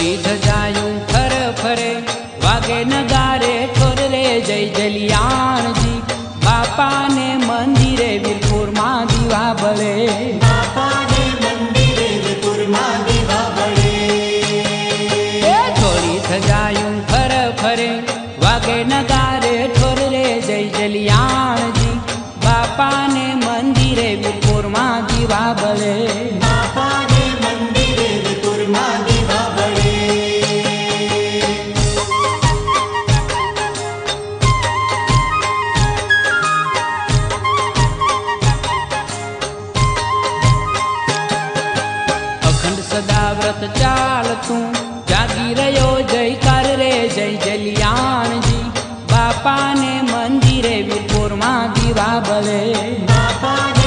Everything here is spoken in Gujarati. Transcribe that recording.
ઢોલી ધજાયું ફર ફરે વાગે નગારે ઠોર રે જય જલિયાણજી બાપાને મંદિરે વીરપુરમાં દીવા બળે બાપાને મંદિરે વીરપુરમાં દીવા બળે ઢોલી ધજાયું ફર ફરે વાગે નગારે ઠોર રે જય જલિયાણજી બાપાને મંદિરે વીરપુરમાં દીવા બળે બાપાને મંદિરે વીરપુરમાં દીવા બળે અખંડ સદા વ્રત ચાલતું જાગી રહ્યો જયકાર રે જય જલિયાણજી બાપાને મંદિરે વીરપુરમાં દીવા બળે બાપાને